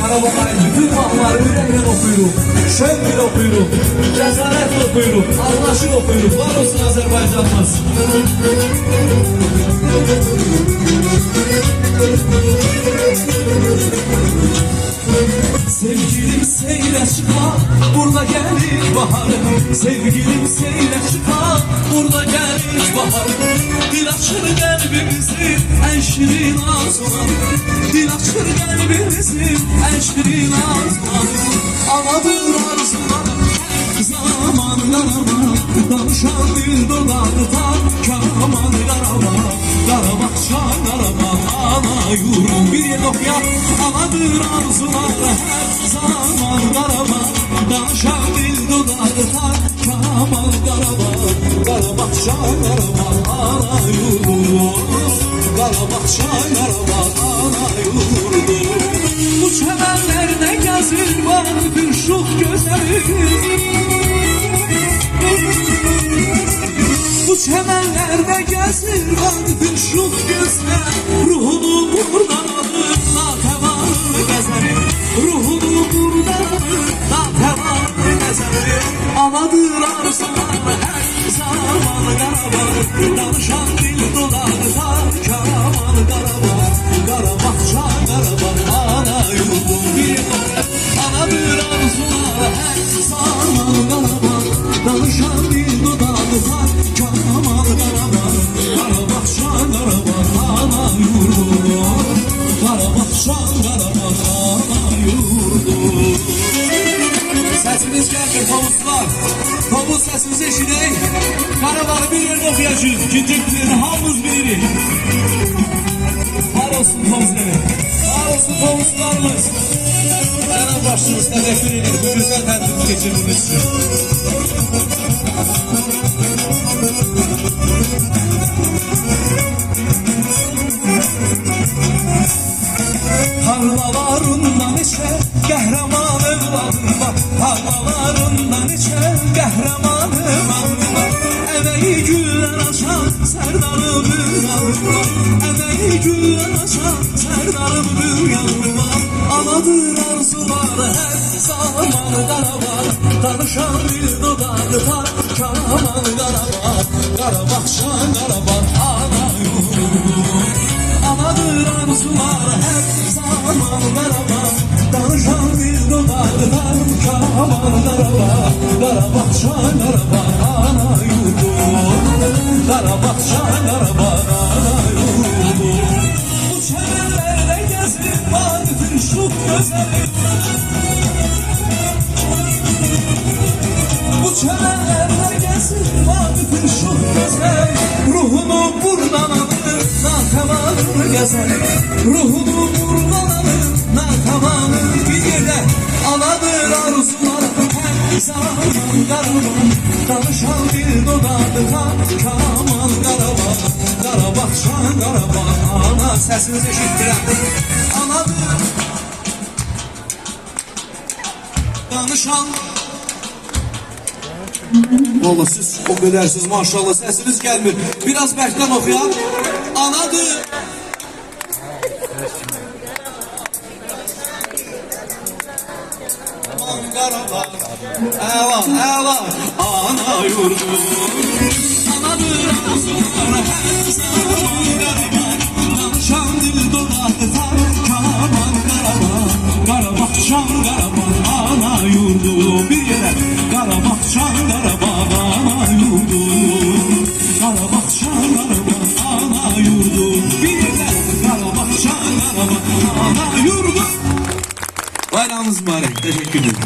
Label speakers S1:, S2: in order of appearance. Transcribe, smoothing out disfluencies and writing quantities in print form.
S1: Karabağ'ın bütün mahnıları yürekten okuyuruq, şevkle okuyuruq, cesaretle okuyuruq, anlaşık okuyuruq. Var olsun Azerbaycanımız. Sevgilim seyle çıkma, burada gelir baharım. Sevgilim seyle çıkma, burada gelir baharım. Dil açır kalbimizin en şirin arzular. Dil açır kalbimizin en şirin arzular. Avadır arzular, zaman karama, danışan dil dodakta. Kaman karama, Qarabağ karama, ana yurdum. Bir yer okuya, avadır arzular, her zaman karama, danışan dil dodakta. Kaman karama, Qarabağ karama, ana yurdum. Qarabağ karama, ana yurdum. Bu çemenlerde gezir var bir şux gözəlim. Bu çemenlerde gezir var bir şux gözler. Ruhunu buradan alır, natevanı gezerim. Ruhunu buradan alır, natevanı gezerim. Avadır arzular, her zaman Qarabağ. Danışan dil dodakta, Kaman Qarabağ. Qarabağ Qarabağ, ana yurdum. Bir anadır arzular, her zaman Qarabağ. Danışan dil dodakta, Kaman Qarabağ. Qarabağ Qarabağ, ana yurdum. Qarabağ Qarabağ, ana yurdum. Sesimiz geldi tovuzlar. Tovuz sesimizi eşidək. Qarabağ'ı bir yerde okuyacağız. İkinci birini hamımız bilirik. Var olsun tovuzları. Var olsun tovuzlarımız. Cenab başımız təşəkkür edir. Bu güzel tədbiri geçirdiğiniz için. Tarlalarından içe qəhrəman evladım var. Tarlalarından içe qəhrəman evladım var. Əməyi güller açan sərdarı büryanım var. Əməyi güller açan sərdarı büryanım var. Anadır arzular, her zaman Qarabağ. Danışan dil dodakta, Kaman Qarabağ. Qarabağ Qarabağ, ana yurdum. Anadır arzular, her zaman Qarabağ. Danışan dil dodakta, Kaman Qarabağ. Qarabağ Qarabağ, ana yurdum. Qarabağ Qarabağ, ana yurdum. Bu çevrelerde gezir var bir şux gözəlim. Bu çevrelerde gezir var bir şux gözəlim. Ruhunu buradan alır, nakamanı gezerim. Ruhunu buradan alır, nakamanı bir yerde. Anadır arzular, her zaman Qarabağ. Danışan dil dodakta, Kaman Qarabağ. Qarabağ Qarabağ, ana sesinizi eşittirəm. Anadır danışan. Valla siz o kadarsiz maşallah, sesiniz gelmir. Biraz bəkdən oxuyaq. Anadır Kaman Qarabağ. Əla, əla, ana yurdum. Anadır arzular, her zaman Qarabağ. Danışan dil dodakta, Kaman Qarabağ. Qarabağ Qarabağ, ana yurdum. Bir yere Qarabağ Qarabağ, ana yurdum. Qarabağ Qarabağ, ana yurdum. Bir yere Qarabağ Qarabağ, ana yurdum. Bayramınız mübarek. Teşekkür ederim.